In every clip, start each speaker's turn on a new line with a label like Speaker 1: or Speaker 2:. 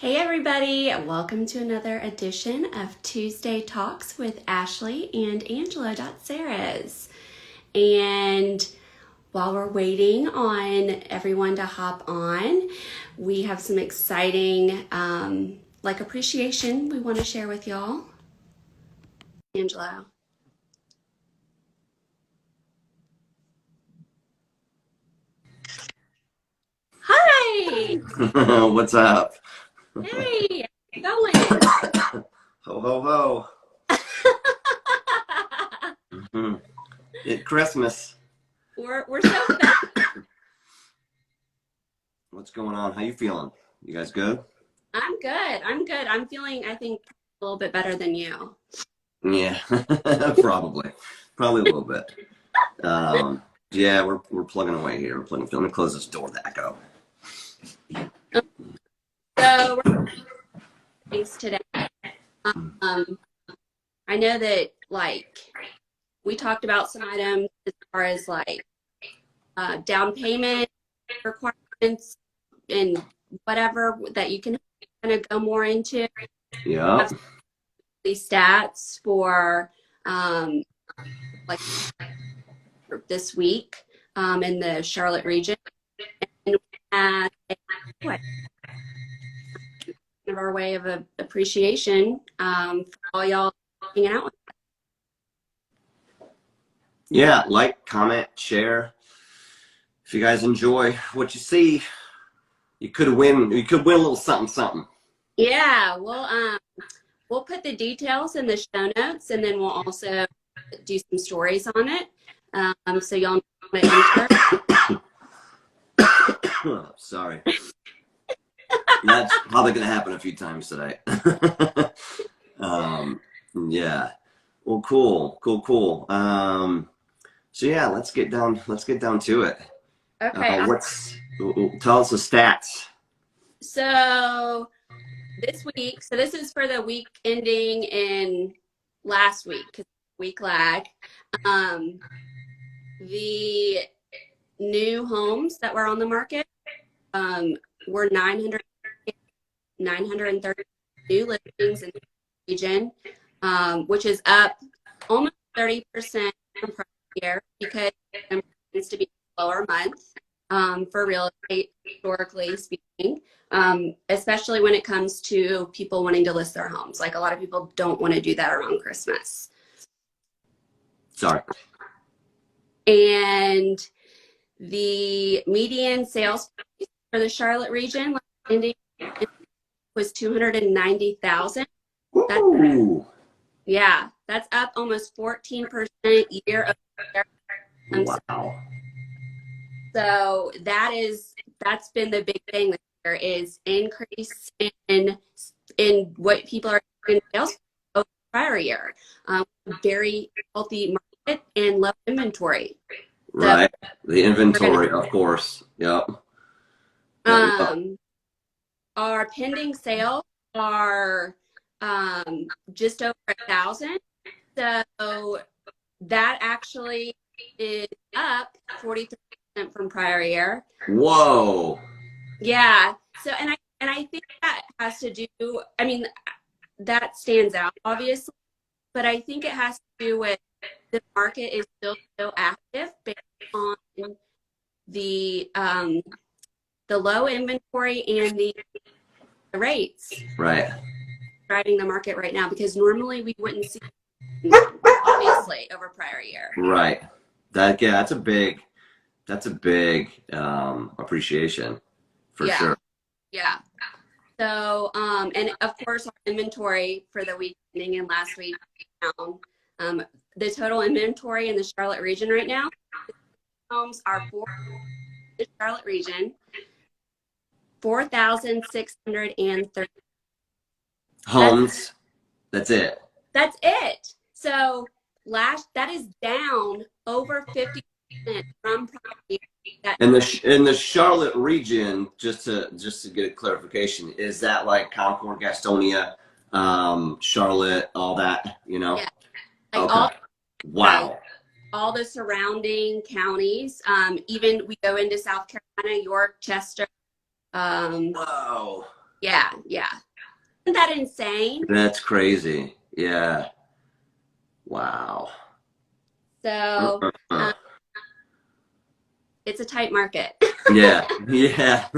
Speaker 1: Hey everybody, welcome to another edition of Tuesday Talks with Ashley and Angelo Datseris. And while we're waiting on everyone to hop on, we have some exciting appreciation we want to share with y'all. Angelo. Hi!
Speaker 2: What's up?
Speaker 1: Hey! How's it going?
Speaker 2: Ho, ho, ho. It's Christmas.
Speaker 1: We're so fast.
Speaker 2: What's going on? How you feeling? You guys good?
Speaker 1: I'm good. I'm feeling, I think, a little bit better than you.
Speaker 2: Yeah, probably. Probably a little bit. Yeah, we're plugging away here. We're plugging. Let me close this door, the echo.
Speaker 1: So we're thanks today. I know that we talked about some items as far as down payment requirements and whatever that you can kind of go more into.
Speaker 2: Yeah.
Speaker 1: These stats for this week in the Charlotte region, and as of our way of appreciation for all y'all hanging out with us.
Speaker 2: Yeah, like, comment, share. If you guys enjoy what you see, you could win a little something something.
Speaker 1: Yeah, we'll put the details in the show notes, and then we'll also do some stories on it. So y'all know how to enter.
Speaker 2: Sorry. That's probably going to happen a few times today. Yeah. Well, cool. So yeah, let's get down to it.
Speaker 1: Okay.
Speaker 2: Tell us the stats.
Speaker 1: So this is for the week ending in last week, because week lag. The new homes that were on the market were 930 new listings in the region, which is up almost 30% from prior year, because it tends to be a slower month for real estate, historically speaking, especially when it comes to people wanting to list their homes. Like, a lot of people don't want to do that around Christmas.
Speaker 2: Sorry.
Speaker 1: And the median sales price for the Charlotte region was $290,000. That's up almost 14% year over year.
Speaker 2: Wow.
Speaker 1: So that's been the big thing this year, is increase in what people are doing in sales over the prior year. Very healthy market and low inventory.
Speaker 2: Right. The inventory, of course. Yep.
Speaker 1: Our pending sales are just over 1,000. So that actually is up 43% from prior year.
Speaker 2: Whoa.
Speaker 1: Yeah. So and I think that has to do, I mean, that stands out obviously, but I think it has to do with the market is still so active based on the low inventory and the rates.
Speaker 2: Right.
Speaker 1: Driving the market right now, because normally we wouldn't see obviously over prior year.
Speaker 2: Right. That's a big appreciation for sure.
Speaker 1: Yeah. So and of course our inventory for the week ending in last week down. The total inventory in the Charlotte region right now, homes are for the Charlotte region 4,630
Speaker 2: homes. That's it.
Speaker 1: So that is down over 50% from prior year.
Speaker 2: In the Charlotte region, just to get a clarification, is that like Concord, Gastonia, Charlotte, all that, you know?
Speaker 1: Yeah.
Speaker 2: Okay. Wow.
Speaker 1: All the surrounding counties. Even we go into South Carolina, York, Chester.
Speaker 2: Whoa.
Speaker 1: Yeah, yeah. Isn't that insane?
Speaker 2: That's crazy. Yeah. Wow.
Speaker 1: So
Speaker 2: Uh-uh.
Speaker 1: it's a tight market.
Speaker 2: Yeah. Yeah.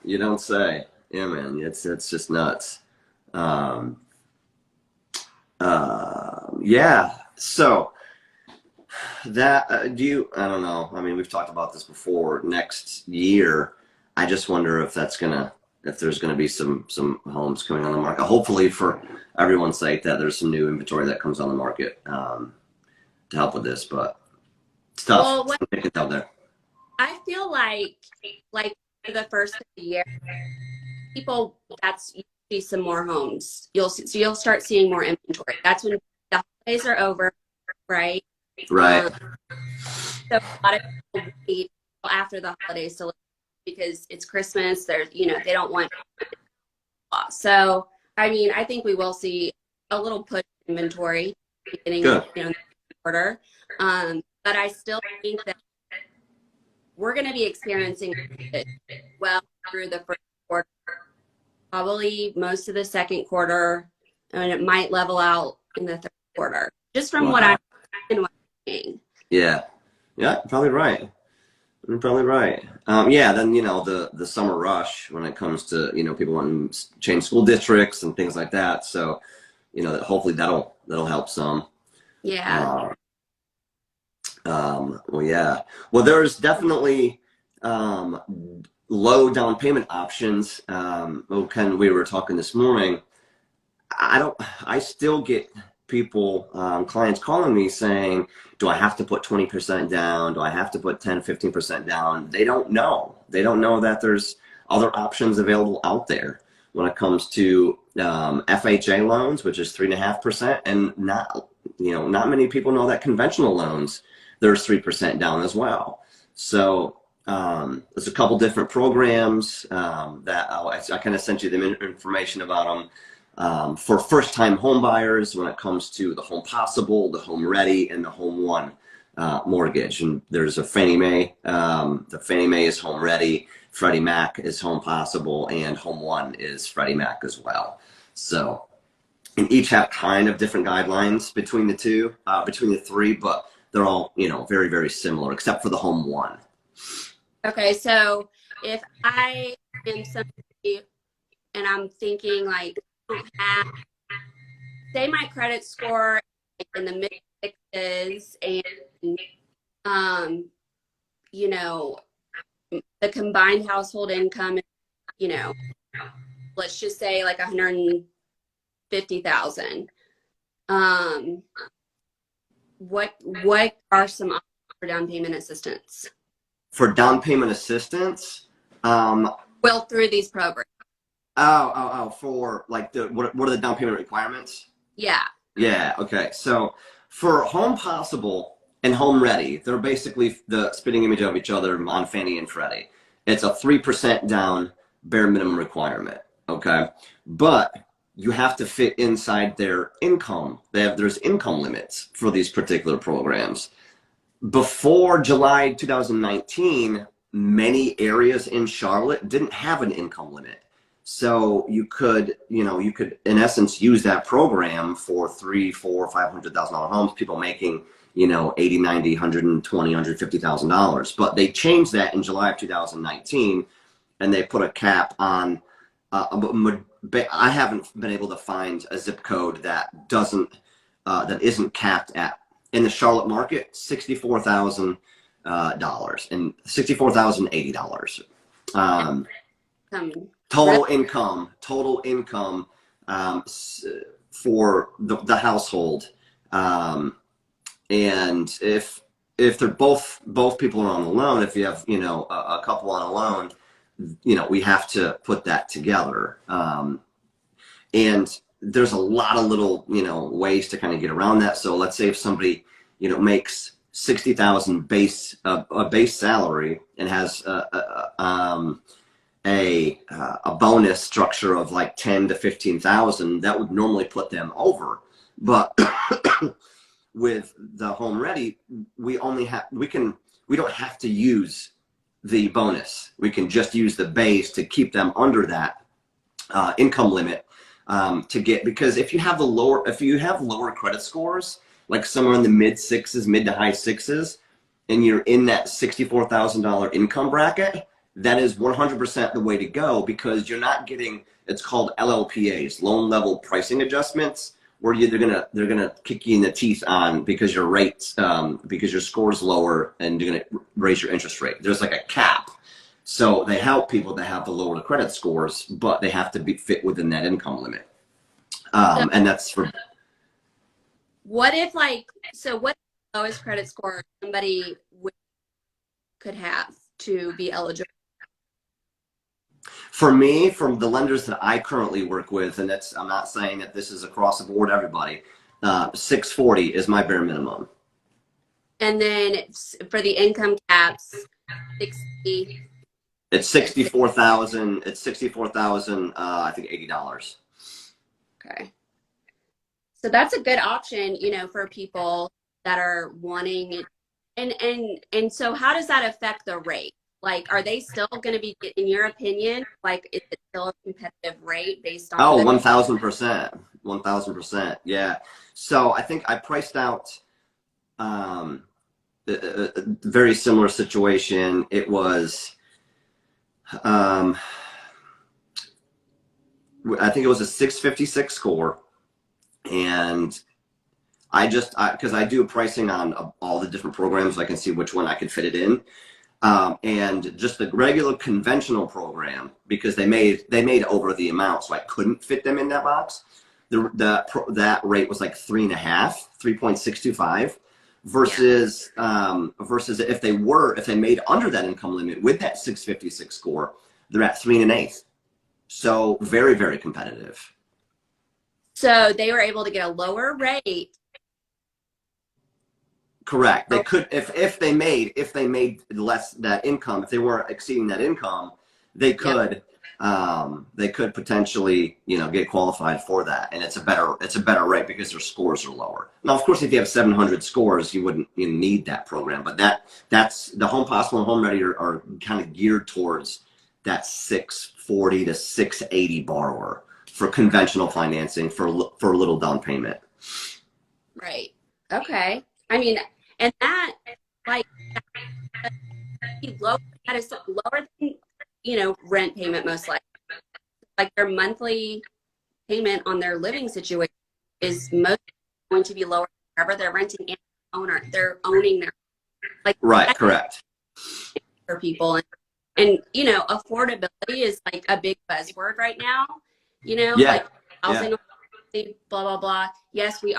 Speaker 2: You don't say. Yeah, man. It's just nuts. Um, yeah. So that do you? I don't know. I mean, we've talked about this before. Next year, I just wonder if if there's gonna be some homes coming on the market. Hopefully, for everyone's sake, that there's some new inventory that comes on the market to help with this. But it's tough.
Speaker 1: Well, what
Speaker 2: It's out there.
Speaker 1: I feel like for the first of the year, people that's you see some more homes. So you'll start seeing more inventory. That's when the holidays are over, right?
Speaker 2: Right.
Speaker 1: Um, so a lot of people wait till after the holidays to list because it's Christmas. There's they don't want loss. So I mean, I think we will see a little push in inventory beginning of
Speaker 2: Good.
Speaker 1: the quarter. But I still think that we're going to be experiencing it well through the first quarter, probably most of the second quarter, and it might level out in the third quarter, just from what
Speaker 2: Wow.
Speaker 1: I'm seeing.
Speaker 2: Yeah. Yeah. Probably right. You're probably right. Yeah, then the summer rush when it comes to people wanting to change school districts and things like that. So that hopefully that'll help some.
Speaker 1: Yeah.
Speaker 2: Uh, well, yeah. Well, there's definitely um, low down payment options. Ken, we were talking this morning. I still get people, clients calling me saying, do I have to put 20% down? Do I have to put 10, 15% down? They don't know. They don't know that there's other options available out there when it comes to FHA loans, which is 3.5%. And not many people know that conventional loans, there's 3% down as well. So there's a couple different programs that I kind of sent you the information about them. For first-time home buyers when it comes to the Home Possible, the Home Ready, and the Home One mortgage. And there's a Fannie Mae. The Fannie Mae is Home Ready, Freddie Mac is Home Possible, and Home One is Freddie Mac as well. So, and each have kind of different guidelines between between the three, but they're all, very, very similar, except for the Home One.
Speaker 1: Okay, so if I am somebody and I'm thinking like, I don't have, say my credit score in the mid sixes and um, you know, the combined household income, you know, let's just say like 150,000. Um, what are some options for down payment assistance?
Speaker 2: For down payment assistance,
Speaker 1: Well, through these programs.
Speaker 2: for like what are the down payment requirements?
Speaker 1: Yeah.
Speaker 2: Yeah, okay. So for Home Possible and Home Ready, they're basically the spitting image of each other on Fannie and Freddie. It's a 3% down bare minimum requirement, okay? But you have to fit inside their income. There's income limits for these particular programs. Before July 2019, many areas in Charlotte didn't have an income limit. So you could in essence use that program for 3, 4, $500,000 homes, people making, 80, 90, 120, $150,000. But they changed that in July of 2019 and they put a cap on, I haven't been able to find a zip code that isn't capped at, in the Charlotte market, $64,000 and $64,080. Total income for the household. And if they're both people are on the loan, if you have a couple on a loan, we have to put that together. And there's a lot of little ways to kind of get around that. So let's say if somebody makes 60,000 base salary and has a bonus structure of like 10 to 15,000, that would normally put them over. But with the Home Ready, we don't have to use the bonus. We can just use the base to keep them under that income limit to get, because if you have lower credit scores, like somewhere in the mid to high sixes, and you're in that $64,000 income bracket, that is 100% the way to go, because you're not getting, it's called LLPAs, loan level pricing adjustments, where they're gonna kick you in the teeth on because your rates, because your score's lower, and you're gonna raise your interest rate. There's like a cap. So they help people that have the lower credit scores, but they have to fit within that income limit. And that's for.
Speaker 1: What if what is the lowest credit score somebody could have to be eligible?
Speaker 2: For me, from the lenders that I currently work with, and I'm not saying that this is across the board everybody, 640 is my bare minimum.
Speaker 1: And then for the income caps, 60.
Speaker 2: It's 64,000. It's 64,000. I think $80.
Speaker 1: Okay. So that's a good option, for people that are wanting. And so how does that affect the rate? Like, are they still going to be, in your opinion, like, is it still a competitive rate based on?
Speaker 2: Oh, 1,000%. 1,000%. Yeah. So I think I priced out a very similar situation. It was, I think it was a 656 score. And because I do pricing on all the different programs, I can see which one I can fit it in. And just the regular conventional program, because they made over the amount, so I couldn't fit them in that box. That rate was like 3.625 versus versus if they made under that income limit with that 656 score, they're at 3 1/8. So very, very competitive.
Speaker 1: So they were able to get a lower rate.
Speaker 2: Correct. They could, if they made less that income, if they weren't exceeding that income, they could potentially, get qualified for that. And it's a better rate because their scores are lower. Now, of course, if you have 700 scores, you wouldn't need that program, but that's the Home Possible and Home Ready are kind of geared towards that 640 to 680 borrower for conventional financing for a little down payment.
Speaker 1: Right. Okay. I mean, and that that is lower than, rent payment, most likely. Like their monthly payment on their living situation is most going to be lower wherever they're renting and they're owning their,
Speaker 2: right. Correct.
Speaker 1: For people. And affordability is like a big buzzword right now, like housing, blah, blah, blah. Yes, we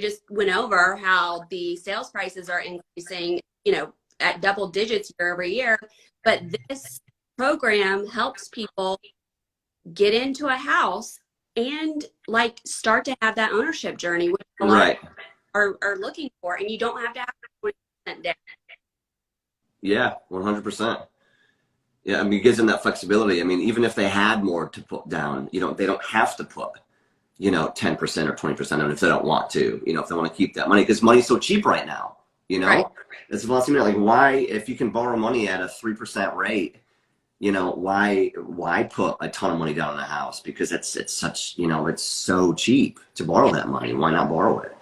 Speaker 1: just went over how the sales prices are increasing, at double digits year over year. But this program helps people get into a house and start to have that ownership journey, which a lot are looking for. And you don't have to have 20% down. Yeah,
Speaker 2: 100%. Yeah, I mean, it gives them that flexibility. I mean, even if they had more to put down, they don't have to put, 10% or 20% on if they don't want to, if they want to keep that money, because money's so cheap right now,
Speaker 1: Right.
Speaker 2: It's like, why, if you can borrow money at a 3% rate, why put a ton of money down in a house? Because it's such, it's so cheap to borrow that money. Why not borrow it?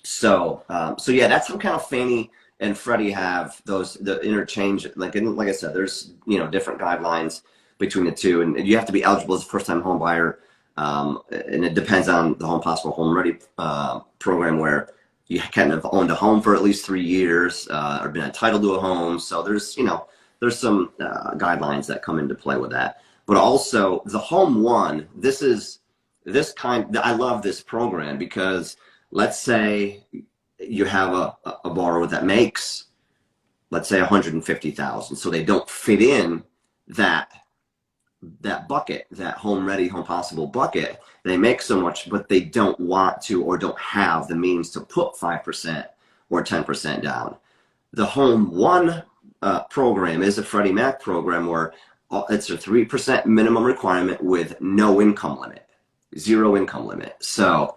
Speaker 2: So yeah, that's how kind of Fannie and Freddie have the interchange. Like I said, there's, different guidelines between the two, and you have to be eligible as a first-time home buyer. And it depends on the Home Possible Home Ready program, where you kind of owned a home for at least 3 years, or been entitled to a home. So there's some guidelines that come into play with that. But also the Home One, I love this program, because let's say you have a borrower that makes, let's say, $150,000. So they don't fit in that bucket, that Home Ready, Home Possible bucket. They make so much, but they don't want to or don't have the means to put 5% or 10% down. The Home One program is a Freddie Mac program where it's a 3% minimum requirement with no income limit, 0 income limit. So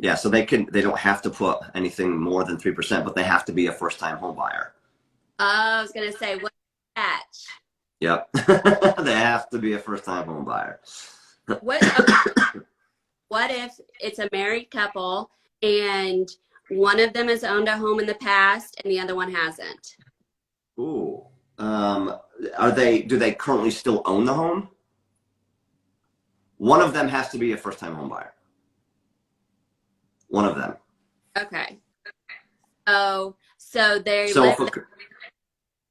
Speaker 2: Yeah, so they don't have to put anything more than 3%, but they have to be a first-time home buyer.
Speaker 1: I was gonna say, what's the catch?
Speaker 2: Yep. They have to be a first-time home buyer.
Speaker 1: Okay, what if it's a married couple and one of them has owned a home in the past and the other one hasn't?
Speaker 2: Ooh. Do they currently still own the home? One of them has to be a first-time home buyer. One of them.
Speaker 1: Okay. Oh, so
Speaker 2: So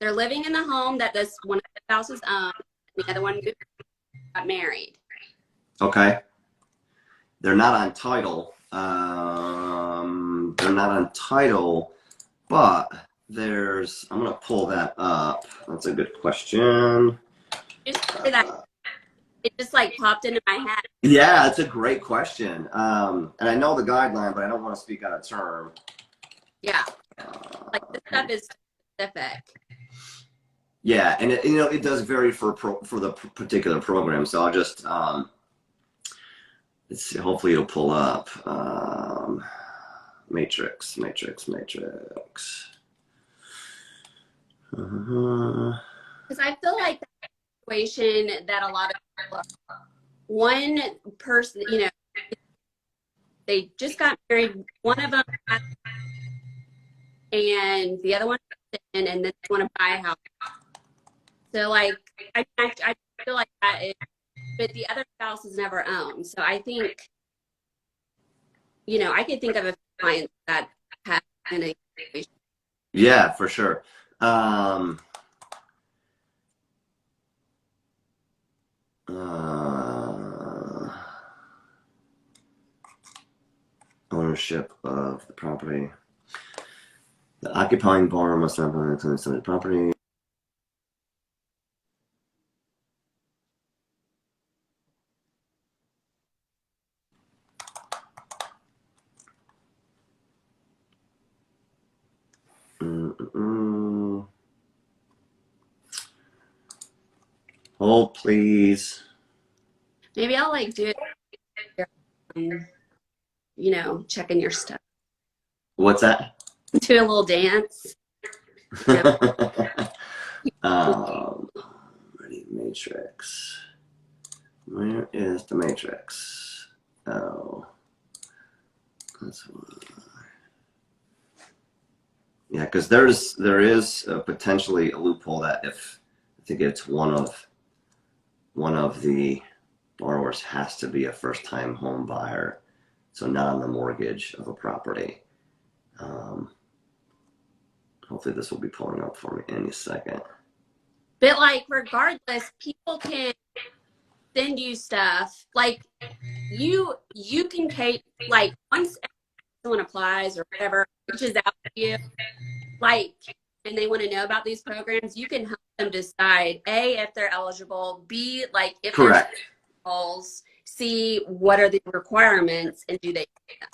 Speaker 1: they're living in the home that this one of the spouses owned, and the other one got married.
Speaker 2: okay. They're not on title. They're not on title, but I'm going to pull that up. That's a good question.
Speaker 1: Just say that it just like popped into my head.
Speaker 2: Yeah, it's a great question. And I know the guideline, but I don't want to speak out of term.
Speaker 1: Yeah, like this stuff is specific.
Speaker 2: Yeah, and it does vary for the particular program. So I'll just let's see. Hopefully it'll pull up matrix.
Speaker 1: Because I feel like the situation that a lot of people one person, they just got married. One of them has, and the other one and then they want to buy a house. So like I feel like that is, but the other spouse is never owned. So I think, I could think of a client that has in a situation.
Speaker 2: Yeah, for sure. Ownership of the property. The occupying borrower must not own the property. Hold, please.
Speaker 1: Maybe I'll like do it, checking your stuff.
Speaker 2: What's that?
Speaker 1: Do a little dance.
Speaker 2: Ready, matrix. Where is the matrix? Oh, that's why. Yeah, because there is potentially a loophole that if I think it's one of the borrowers has to be a first-time home buyer, so not on the mortgage of a property. Hopefully this will be pulling up for me any second.
Speaker 1: But like regardless, people can send you stuff. Like you can take like once someone applies or whatever, reaches out to you, like and they want to know about these programs, you can help them decide A, if they're eligible, B, like if there's calls, C, what are the requirements and do they take them?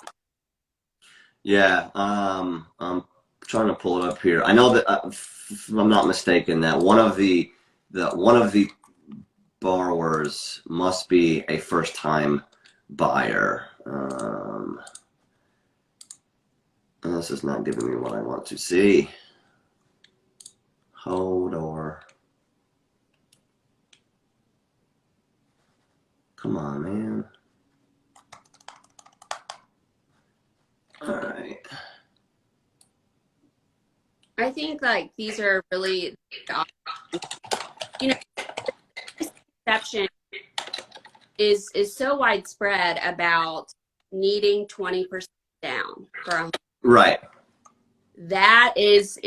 Speaker 2: Yeah, I'm trying to pull it up here. I know that if I'm not mistaken, that one of the borrowers must be a first-time buyer. This is not giving me what I want to see. Hold or come on, man. All right.
Speaker 1: I think like these are really, perception is so widespread about needing 20% down for a home.
Speaker 2: Right.
Speaker 1: That is,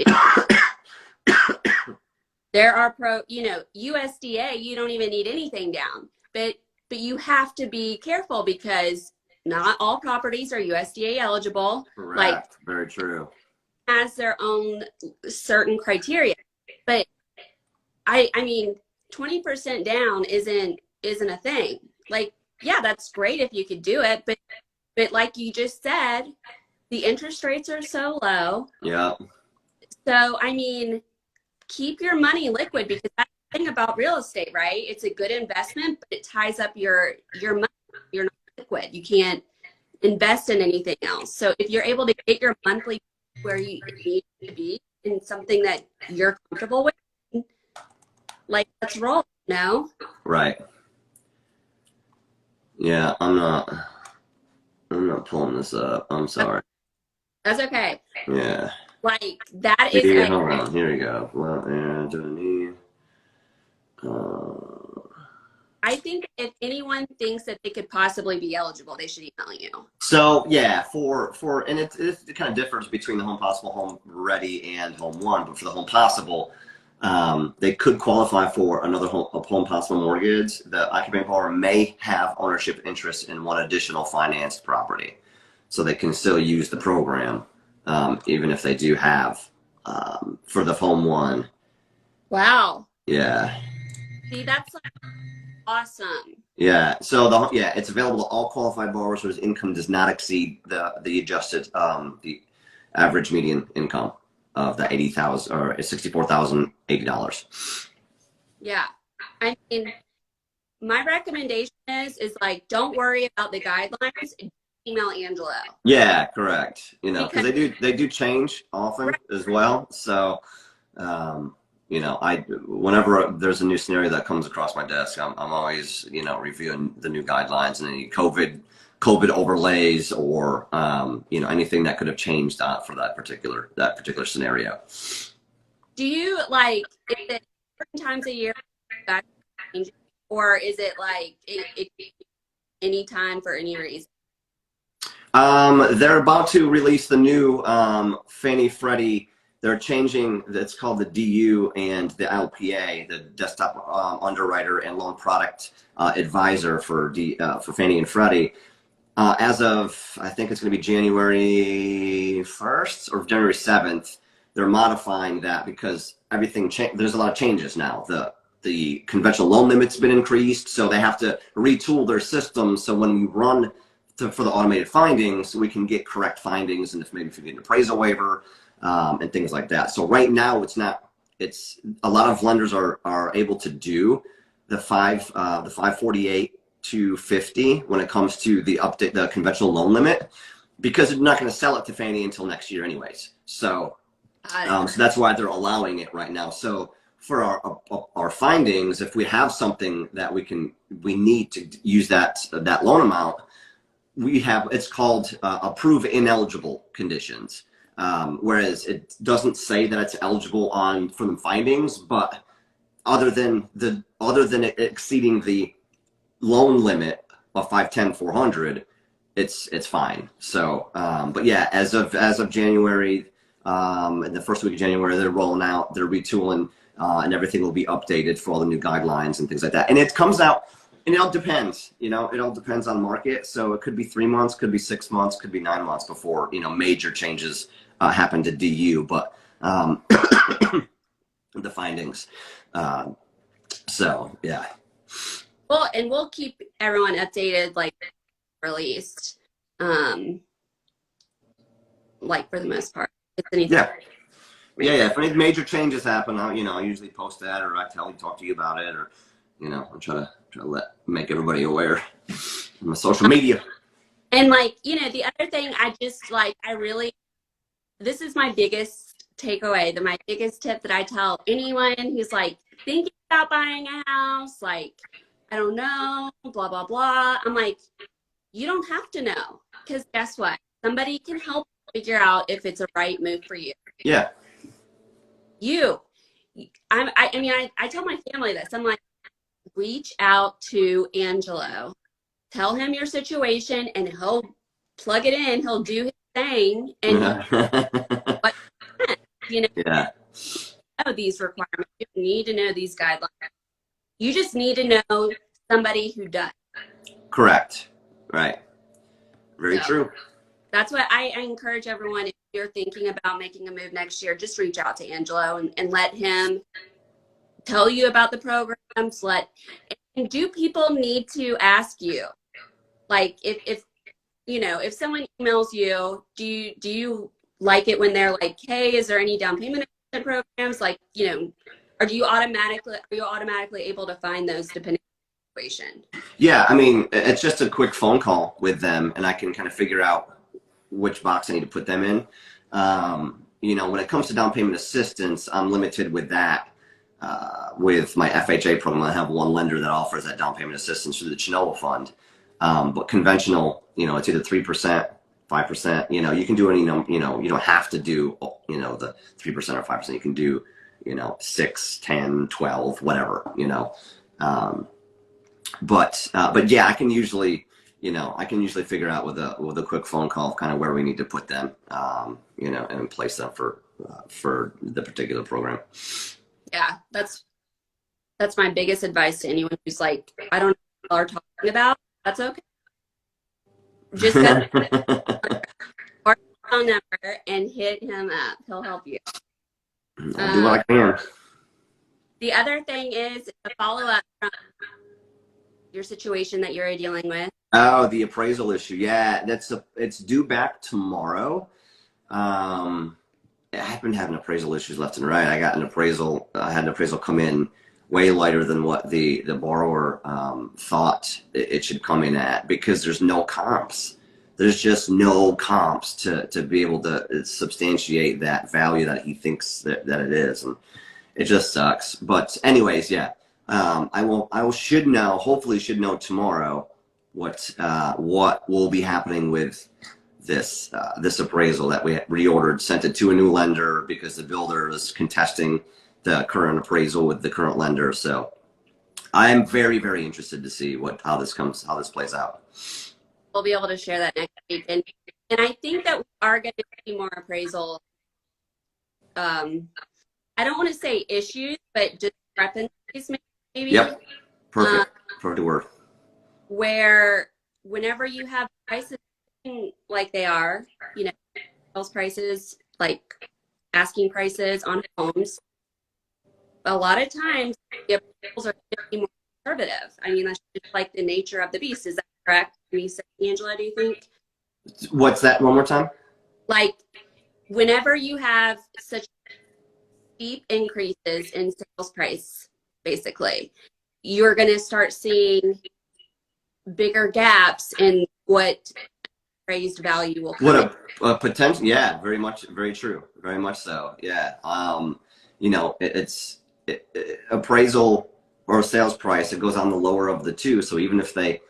Speaker 1: there are USDA, you don't even need anything down, but you have to be careful because not all properties are USDA eligible.
Speaker 2: Correct.
Speaker 1: Like,
Speaker 2: very true.
Speaker 1: Has their own certain criteria, but I mean, 20% down isn't a thing. Like, yeah, that's great if you could do it, but like you just said, the interest rates are so low.
Speaker 2: Yeah.
Speaker 1: So, I mean, keep your money liquid because that's the thing about real estate, right? It's a good investment, but it ties up your money. You're not liquid. You can't, invest in anything else. So if you're able to get your monthly where you need to be in something that you're comfortable with, like, let's roll, no?
Speaker 2: Right. Yeah, I'm not pulling this up. I'm sorry.
Speaker 1: That's okay.
Speaker 2: Yeah.
Speaker 1: Like, that is
Speaker 2: Here,
Speaker 1: a,
Speaker 2: hold on. Here we go. Well, yeah, do I need?
Speaker 1: I think if anyone thinks that they could possibly be eligible, they should email you.
Speaker 2: So yeah, and it kind of differs between the Home Possible, Home Ready, and Home One. But for the Home Possible, they could qualify for another Home Possible mortgage. The occupant borrower may have ownership interest in one additional financed property, so they can still use the program, even if they do have for the Home One.
Speaker 1: Wow.
Speaker 2: Yeah.
Speaker 1: See, that's like awesome.
Speaker 2: Yeah. So it's available to all qualified borrowers whose income does not exceed the adjusted the average median income of the 80,000 or $64,080.
Speaker 1: Yeah. I mean, my recommendation is like, don't worry about the guidelines. Email Angelo.
Speaker 2: Yeah, correct. Because
Speaker 1: Because
Speaker 2: they do change often as well. So, whenever there's a new scenario that comes across my desk, I'm always reviewing the new guidelines and any COVID overlays or anything that could have changed for that particular scenario.
Speaker 1: do you like, is it certain times a year that change, or is it like it any time for any reason?
Speaker 2: They're about to release the new Fannie Freddie. They're changing. It's called the DU and the LPA, the desktop underwriter and loan product advisor for Fannie and Freddie. As of, I think it's going to be January 1st or January 7th. They're modifying that because everything there's a lot of changes now. The conventional loan limit's been increased, so they have to retool their system. So when we run for the automated findings, we can get correct findings, and if we get an appraisal waiver and things like that. So right now, it's a lot of lenders are able to do the 548 to 50 when it comes to the conventional loan limit, because they're not going to sell it to Fannie until next year anyways. So that's why they're allowing it right now. So for our findings, if we have something that we need to use that loan amount, it's called approve ineligible conditions, whereas it doesn't say that it's eligible for the findings, but other than it exceeding the loan limit of 510-400, it's fine. So but yeah, as of January, in the first week of January, they're rolling out, they're retooling, and everything will be updated for all the new guidelines and things like that. And it comes out, and it all depends, it all depends on market. So it could be 3 months, could be 6 months, could be 9 months before, major changes happen to DU, but the findings. So yeah.
Speaker 1: Well, and we'll keep everyone updated, like released, like for the most part. If anything.
Speaker 2: Yeah. If any major changes happen, I usually post that, or I talk to you about it, or I'll try to make everybody aware on my social media.
Speaker 1: And like, the other thing this is my biggest takeaway, my biggest tip that I tell anyone who's like thinking about buying a house, like, I don't know, blah, blah, blah. I'm like, you don't have to know, because guess what? Somebody can help figure out if it's a right move for you.
Speaker 2: Yeah.
Speaker 1: I tell my family this. I'm like, reach out to Angelo, tell him your situation, and he'll plug it in. He'll do his thing, and
Speaker 2: yeah.
Speaker 1: Know these requirements. You need to know these guidelines. You just need to know somebody who does.
Speaker 2: Correct. Right. Very true.
Speaker 1: That's what I encourage everyone. If you're thinking about making a move next year, just reach out to Angelo and let him tell you about the programs. And do people need to ask you? Like, if someone emails you, do you like it when they're like, hey, is there any down payment programs? Like, or are you automatically able to find those depending on situation?
Speaker 2: Yeah, I mean, it's just a quick phone call with them, and I can kind of figure out which box I need to put them in. When it comes to down payment assistance, I'm limited with that. With my FHA program, I have one lender that offers that down payment assistance through the Chinova Fund. But conventional, it's either 3%, 5%. You can do any number. You don't have to do the 3% or 5%. You can do 6, 10, 12, whatever. But yeah, I can usually figure out with a quick phone call kind of where we need to put them, and place them for the particular program.
Speaker 1: Yeah, that's my biggest advice to anyone who's like, I don't know what y'all are talking about. That's okay. Just go our phone number and hit him up. He'll help you.
Speaker 2: I'll do what I can.
Speaker 1: The other thing is a follow-up from your situation that you're dealing with.
Speaker 2: Oh, the appraisal issue. Yeah, it's due back tomorrow. I've been having appraisal issues left and right. I had an appraisal come in way lighter than what the borrower thought it should come in at, because there's no comps. There's just no comps to be able to substantiate that value that he thinks that it is, and it just sucks. But anyways, yeah, hopefully should know tomorrow what will be happening with this appraisal that we reordered, sent it to a new lender because the builder is contesting the current appraisal with the current lender. So I am very, very interested to see how this plays out.
Speaker 1: We'll be able to share that next week, and I think that we are going to see more appraisal. I don't want to say issues, but discrepancies maybe.
Speaker 2: Yep, perfect word.
Speaker 1: Where whenever you have prices like they are, sales prices, like asking prices on homes, a lot of times the appraisals are getting more conservative. I mean, that's just like the nature of the beast. Is that correct? Angela, do you think?
Speaker 2: What's that? One more time.
Speaker 1: Like, whenever you have such steep increases in sales price, basically, you're going to start seeing bigger gaps in what appraised value will come.
Speaker 2: What a potential. Yeah, very much, very true. Very much so. Yeah. It's appraisal or sales price. It goes on the lower of the two. So even if they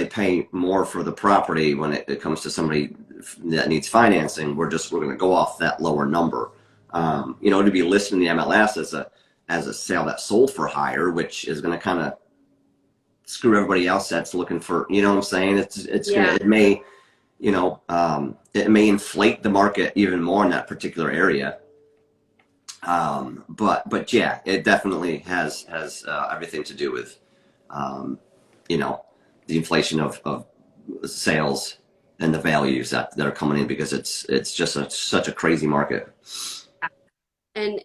Speaker 2: pay more for the property when it comes to somebody that needs financing, we're going to go off that lower number. To be listed in the MLS as a sale that sold for higher, which is going to kind of screw everybody else that's looking for, what I'm saying? It may inflate the market even more in that particular area. But yeah, it definitely has everything to do with, the inflation of sales and the values that are coming in, because it's just such a crazy market.
Speaker 1: And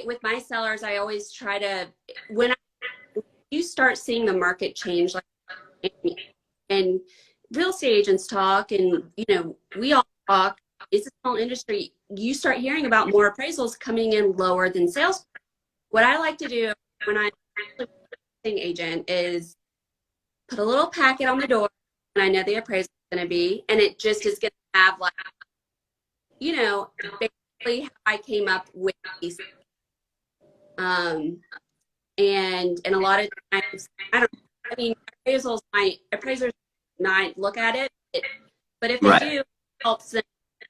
Speaker 1: with my sellers, I always try to, when you start seeing the market change, like, and real estate agents talk, and we all talk, it's a small industry, you start hearing about more appraisals coming in lower than sales. What I like to do when I'm agent is put a little packet on the door, and I know the appraisal is going to be, and it just is going to have, like, basically how I came up with these. And a lot of times, appraisers might look at it, but if they do, it helps them.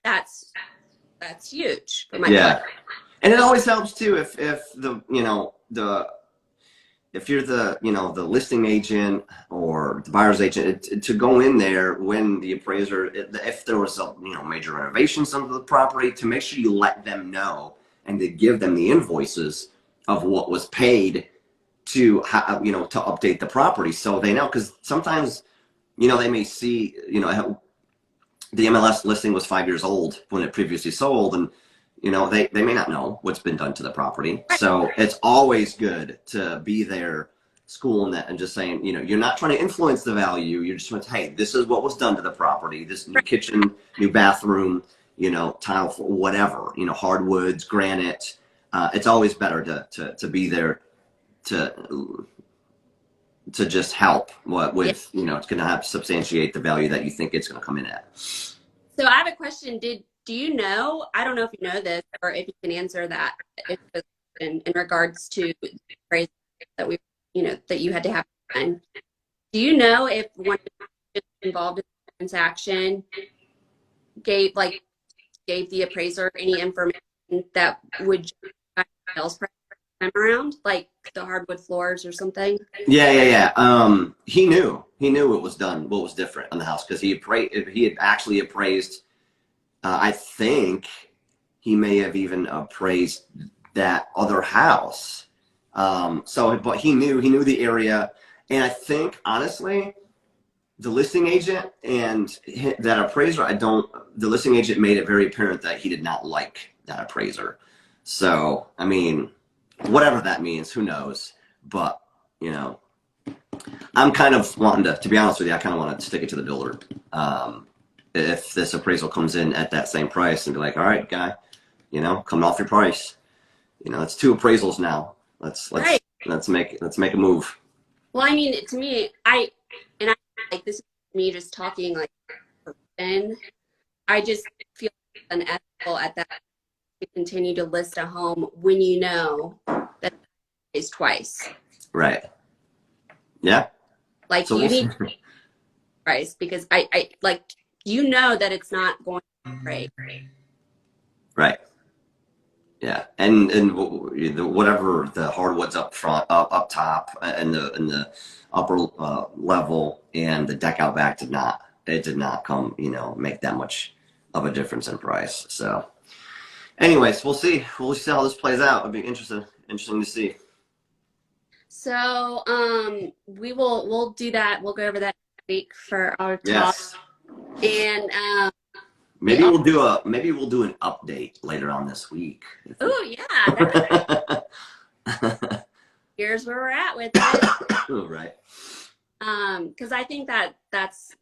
Speaker 1: That's huge for my client.
Speaker 2: And it always helps too if if you're the listing agent or the buyer's agent, to go in there when the appraiser, if there was major renovations onto the property, to make sure you let them know and to give them the invoices of what was paid to to update the property, so they know. Because sometimes they may see the MLS listing was 5 years old when it previously sold, and they may not know what's been done to the property. So it's always good to be there schooling that and just saying, you're not trying to influence the value. You're just trying to, hey, this is what was done to the property. This new kitchen, new bathroom, tile, whatever, hardwoods, granite. It's always better to be there to just help with
Speaker 1: Yeah.
Speaker 2: it's going to have to substantiate the value that you think it's going to come in at.
Speaker 1: So I have a question. Do you know, I don't know if you know this or if you can answer that if in regards to the appraisal that we, that you had to have done. Do you know if one involved in the transaction gave the appraiser any information that would justify the sales price this time around, like the hardwood floors or something?
Speaker 2: Yeah. He knew what was done, what was different on the house because he had actually appraised. I think he may have even appraised that other house. But he knew the area, and I think honestly, the listing agent and that appraiser, the listing agent made it very apparent that he did not like that appraiser. So, I mean, whatever that means, who knows? But, I'm kind of wanting to be honest with you, I kind of want to stick it to the builder. If this appraisal comes in at that same price and be like, all right, guy, coming off your price, it's 2 appraisals now. Let's make a move.
Speaker 1: Well, I mean, to me, I like this is me just talking like person. I just feel unethical at that to continue to list a home when you know that it's twice.
Speaker 2: Right. Yeah.
Speaker 1: Like
Speaker 2: So
Speaker 1: you need price because I like that it's not going to be great.
Speaker 2: Right. Yeah, and whatever the hardwoods up front, up top, and the upper level, and the deck out back did not come make that much of a difference in price. So, anyways, we'll see how this plays out. It'll be interesting to see.
Speaker 1: So we'll do that. We'll go over that next week for our talk.
Speaker 2: Yes.
Speaker 1: And
Speaker 2: maybe we'll do an update later on this week.
Speaker 1: Oh yeah. Here's where we're at with it.
Speaker 2: Right.
Speaker 1: Because I think that's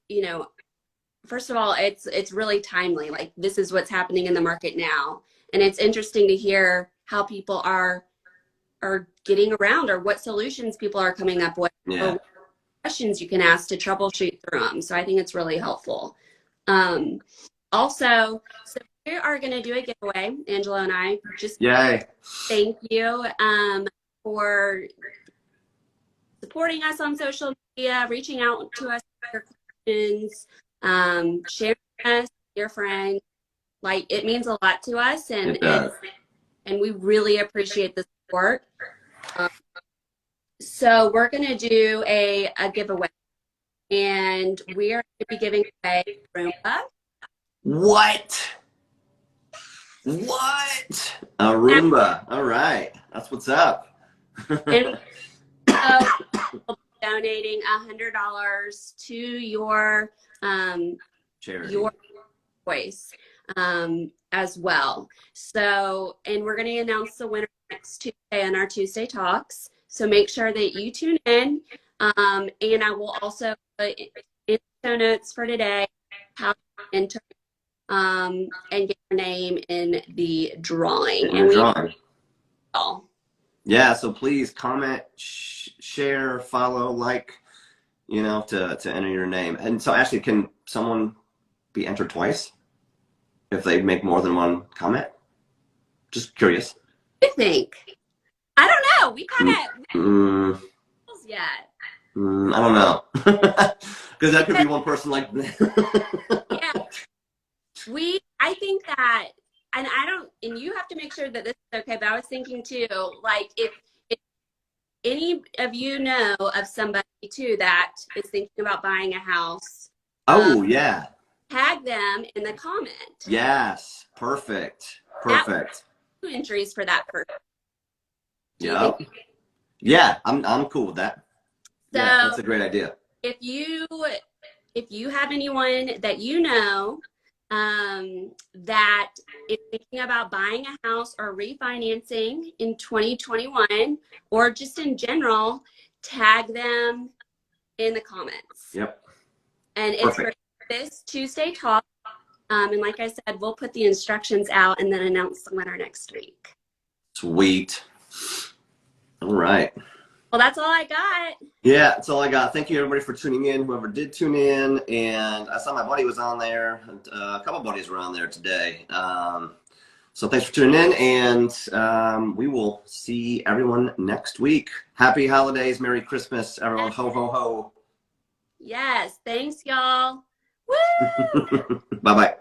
Speaker 1: first of all, it's really timely. Like this is what's happening in the market now, and it's interesting to hear how people are getting around or what solutions people are coming up with.
Speaker 2: Yeah.
Speaker 1: Or what questions you can ask to troubleshoot through them. So I think it's really helpful. Also, so we are going to do a giveaway, Angelo and I. Just
Speaker 2: yay!
Speaker 1: Thank you for supporting us on social media, reaching out to us with your questions, sharing us with your friends. Like it means a lot to us, and we really appreciate the support. So we're going to do a giveaway, and we are going to be giving away Roomba.
Speaker 2: What? A Roomba. All right. That's what's up.
Speaker 1: And so we'll be donating $100 to your
Speaker 2: charity,
Speaker 1: your choice as well. So, and we're going to announce the winner next Tuesday on our Tuesday Talks. So make sure that you tune in. And I will also put in show notes for today how to enter and get your name in the drawing.
Speaker 2: Yeah, so please comment, share, follow, like, to enter your name. And so, Ashley, can someone be entered twice if they make more than one comment? Just curious.
Speaker 1: I think. I don't know. We kind of yet.
Speaker 2: I don't know. Because that could be one person like
Speaker 1: yeah. I think that, and and you have to make sure that this is okay, but I was thinking too, like if any of you know of somebody too that is thinking about buying a house.
Speaker 2: Yeah.
Speaker 1: Tag them in the comment.
Speaker 2: Yes. Perfect.
Speaker 1: 2 entries for that person.
Speaker 2: Yep. Yeah, I'm cool with that.
Speaker 1: So
Speaker 2: yeah, that's a great idea.
Speaker 1: If you have anyone that you know that is thinking about buying a house or refinancing in 2021 or just in general, tag them in the comments.
Speaker 2: Yep.
Speaker 1: And it's for this Tuesday talk. And like I said, we'll put the instructions out and then announce the winner next week.
Speaker 2: Sweet. All right.
Speaker 1: Well, that's all I got.
Speaker 2: Yeah, that's all I got. Thank you, everybody, for tuning in. Whoever did tune in, and I saw my buddy was on there. A couple buddies were on there today. So thanks for tuning in, and we will see everyone next week. Happy holidays, Merry Christmas, everyone. Ho, ho, ho.
Speaker 1: Yes. Thanks, y'all. Woo!
Speaker 2: Bye-bye.